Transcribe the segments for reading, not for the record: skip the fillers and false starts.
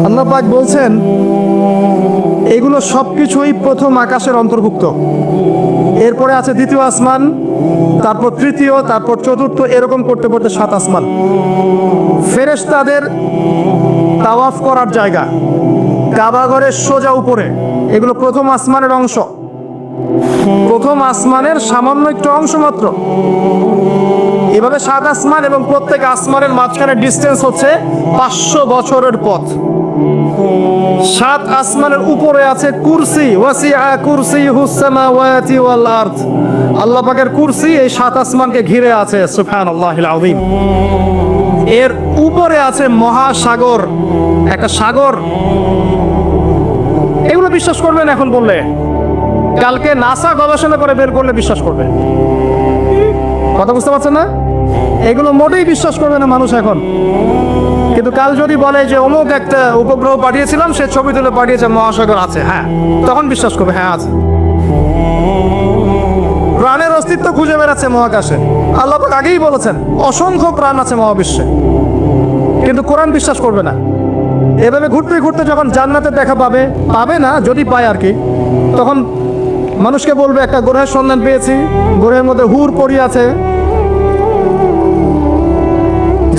আল্লাহ পাক বলছেন এগুলো সবকিছুই প্রথম আকাশের অন্তর্ভুক্ত। এরপরে আছে দ্বিতীয় আসমান, তারপর তৃতীয়, তারপর চতুর্থ, এরকম করতে করতে 7 আসমান। ফেরেশতাদের তাওয়াফ করার জায়গা কাবা ঘরের সোজা উপরে, এগুলো প্রথম আসমানের অংশ, প্রথম আসমানের সামান্য একটু অংশ মাত্র। এভাবে 7 আসমান এবং প্রত্যেক আসমানের মাঝখানে ডিস্টেন্স হচ্ছে 500 বছরের পথ। 7 আসমানের উপরে আছে কুরসি, ওয়াসিআ কুরসিয়ুহুস সামাওয়াতি ওয়াল আরদ। আল্লাহ পাকের কুরসি এই 7 আসমানকে ঘিরে আছে, সুবহানাল্লাহিল আযীম। এর উপরে আছে মহাসাগর, একটা সাগর। এগুলো বিশ্বাস করবেন এখন বললে? কালকে নাসা গবেষণা করে বের করলে বিশ্বাস করবে। কথা বুঝতে পারছেন না? এগুলো মোটেই বিশ্বাস করবে না মানুষ এখন। কিন্তু কাল যদি বলে যে অমুক একটা উপগ্রহ পাঠিয়েছিলাম, সে ছবি তুলে পাঠিয়েছে, মহাসাগর আছে, হ্যাঁ, তখন বিশ্বাস করবে, হ্যাঁ আছে। প্রাণের অস্তিত্ব খুঁজে বেড়াচ্ছে মহাকাশে। আল্লাহ পাক আগেই বলেছেন অসংখ্য প্রাণ আছে মহাবিশ্বে, কিন্তু কোরআন বিশ্বাস করবে না। এভাবে ঘুরতে ঘুরতে যখন জান্নাতের দেখা পাবে, পাবে না যদি পায় আর কি, তখন মানুষকে বলবে একটা গ্রহের সন্ধান পেয়েছি, গ্রহের মধ্যে হুর পড়ি আছে,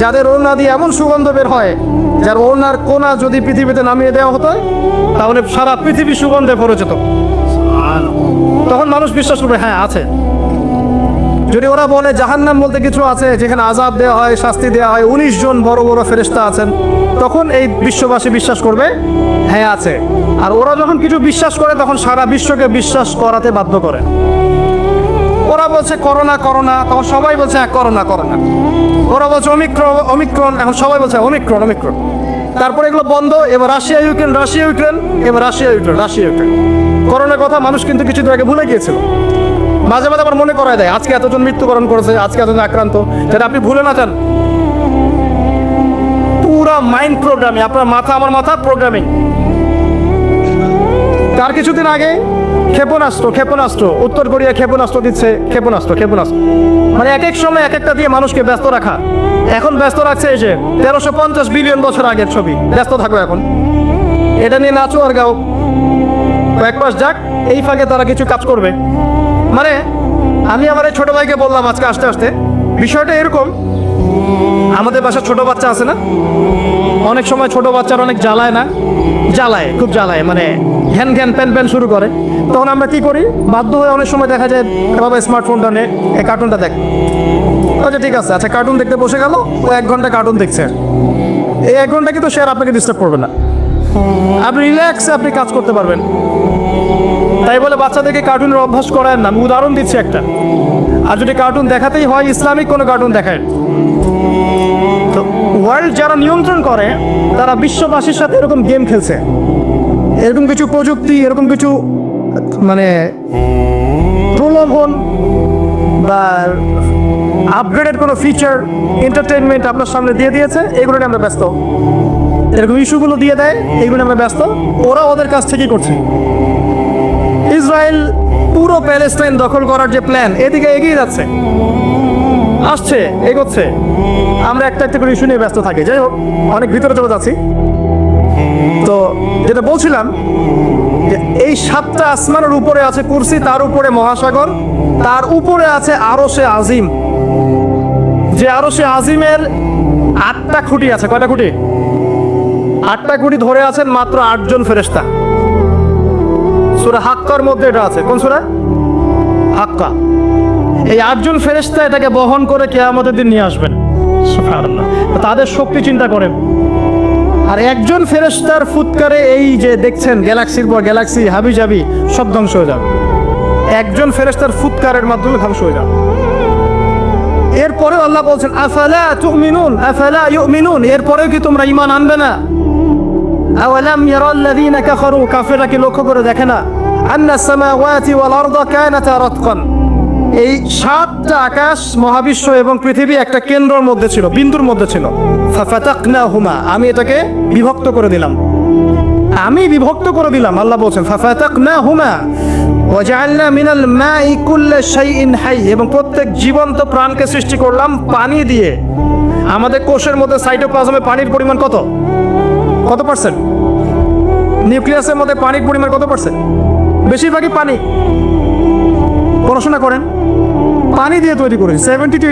যাদের ওড়না দিয়ে এমন সুগন্ধ বের হয়, যার ওড়নার কোনা যদি পৃথিবীতে নামিয়ে দেওয়া হতো তাহলে সারা পৃথিবী সুগন্ধে ভরে যেত। তখন মানুষ বিশ্বাস করবে, হ্যাঁ আছে। যদি ওরা বলে জাহান্নাম বলতে কিছু আছে, যেখানে আযাব দেওয়া হয়, শাস্তি দেওয়া হয়, 19 জন বড় বড় ফেরেশতা আছেন, তখন এই বিশ্ববাসী বিশ্বাস করবে, হ্যাঁ আছে। আর ওরা যখন কিছু বিশ্বাস করে তখন সারা বিশ্বকে বিশ্বাস করাতে বাধ্য করে। ওরা বলছে করোনা করোনা, তখন সবাই বলছে হ্যাঁ করোনা করোনা। ওরা বলছে অমিক্রন অমিক্রন, এখন সবাই বলছে অমিক্রন অমিক্রন। তারপরে এগুলো বন্ধ, এবার রাশিয়া ইউক্রেন, রাশিয়া ইউক্রেন, এবার রাশিয়া ইউক্রেন, রাশিয়া ইউক্রেন। করোনার কথা মানুষ কিন্তু কিছুদিন আগে ভুলে গিয়েছিল। মাঝে মাঝে আবার মনে করায় দেয় আজকে এতজন মৃত্যুবরণ করেছে, আজকে এতজন আক্রান্ত, যেটা আপনি ভুলে না যান। পুরা মাইন্ড প্রোগ্রামিং, আপনার মাথা আমার মাথা প্রোগ্রামিং। তার কিছুদিন আগে ক্ষেপণাস্ত্র ক্ষেপণাস্ত্র উত্তর কোরিয়া ক্ষেপণাস্ত্র দিচ্ছে, ক্ষেপণাস্ত্র ক্ষেপণাস্ত্র, মানে এক এক সময় এক একটা দিয়ে মানুষকে ব্যস্ত রাখা। এখন ব্যস্ত রাখছে এই যে 1350 বিলিয়ন বছর আগের ছবি, ব্যস্ত থাকো এখন, এটা নিয়ে নাচো আর গাও, কয়েক মাস যাক, এই ফাঁকে তারা কিছু কাজ করবে। মানে আমি আমার এই ছোট ভাইকে বললাম আজকে আসতে আসতে, বিষয়টা এরকম, আমাদের বাসায় ছোট বাচ্চা আছে না, অনেক সময় ছোট বাচ্চারা অনেক জ্বালায় না, জ্বালায়, খুব জ্বালায়, মানে ঘ্যান ঘ্যান প্যান প্যান শুরু করে। তখন আমরা কি করি, বাধ্য হয়ে অনেক সময় দেখা যায় বাবা স্মার্টফোনটা নে, এই কার্টুনটা দেখ। আচ্ছা ঠিক আছে, আচ্ছা কার্টুন দেখতে বসে গেল, ও 1 ঘন্টা কার্টুন দেখছে। এই 1 ঘন্টা কিন্তু সে আর আপনাকে ডিস্টার্ব করবে না, আপনি রিল্যাক্সে আপনি কাজ করতে পারবেন। তাই বলে বাচ্চাদেরকে কার্টুনের অভ্যাস করেন না, আমি উদাহরণ দিচ্ছি একটা। আর যদি কার্টুন দেখাতেই হয়, ইসলামিক কোনো কার্টুন দেখায়। তো ওয়ার্ল্ড যারা নিয়ন্ত্রণ করে তারা বিশ্ববাসীর সাথে এরকম গেম খেলছে, এরকম কিছু প্রযুক্তি, এরকম কিছু মানে প্রলোভন বা আপগ্রেডেড কোনো ফিচার, এন্টারটেনমেন্ট আপনার সামনে দিয়ে দিয়েছে, এগুলো নিয়ে আমরা ব্যস্ত। এরকম ইস্যুগুলো দিয়ে দেয়, এগুলো নিয়ে আমরা ব্যস্ত। ওরা ওদের কাছ থেকেই করছে। ইসরায়েল পুরো প্যালেস্টাইন দখল করার যে প্ল্যান, এদিকে এগিয়ে যাচ্ছে, আসছে, এগোচ্ছে। আমরা একটা একটা করে ইস্যু নিয়ে ব্যস্ত থাকি। যাই হোক, অনেক ভিতরে চলে যাচ্ছি। তো যেটা বলছিলাম যে এই 7টা আসমানের উপরে আছে কুরসি, তার উপরে মহাসাগর, তার উপরে আছে আরশে আজিম। যে আরশে আজিমের 8টা খুঁটি আছে। কয়টা খুঁটি? 8টা খুঁটি ধরে আছেন মাত্র 8 জন ফেরেশতা। সূরা হাক্কার মধ্যে এটা আছে। কোন সূরা? হাক্কা। এই 8 জন ফেরেশতা এটাকে বহন করে কিয়ামতের দিন নিয়ে আসবেন। সুবহানাল্লাহ। তাদের শক্তি চিন্তা করেন। আর একজন ফেরেশতার ফুৎকারে এই যে দেখছেন গ্যালাক্সির পর গ্যালাক্সি হাবিজাবি সব ধ্বংস হয়ে যাবে। একজন ফেরেশতার ফুৎকারের মাধ্যমে ধ্বংস হয়ে যাবে। এরপরেও আল্লাহ বলছেন আফালা তুমিনুন আফালা ইউমিনুন, এরপরেও কি তোমরা ঈমান আনবে না? আওয়ালাম ইয়ারাল্লাযীনা কাফারু, কাফেররা কি লক্ষ্য করে দেখে না? আন্নাস সামাওয়াতি ওয়াল আরদা কানাতা রাতকান, এই 7টা আকাশ, মহাবিশ্ব এবং পৃথিবী একটা কেন্দ্রের মধ্যে ছিল, বিন্দুর মধ্যে ছিল। ফাফাতাকনাহুমা, আমি এটাকে বিভক্ত করে দিলাম, আমি বিভক্ত করে দিলাম। আল্লাহ বলছেন ফাফাতাকনাহুমা ওয়াজআলনা মিনাল মাই কুল্লা শাইইন হাই, এবং প্রত্যেক জীবন্ত প্রাণকে সৃষ্টি করলাম পানি দিয়ে। আমাদের কোষের মধ্যে সাইটোপ্লাজমে পানির পরিমাণ কত? কত পার্সেন্ট? নিউক্লিয়াসের মধ্যে পানির পরিমাণ কত পার্সেন্ট? বেশিরভাগই পানি। পড়াশোনা করেন, পানি দিয়ে তৈরি করেছি 70 to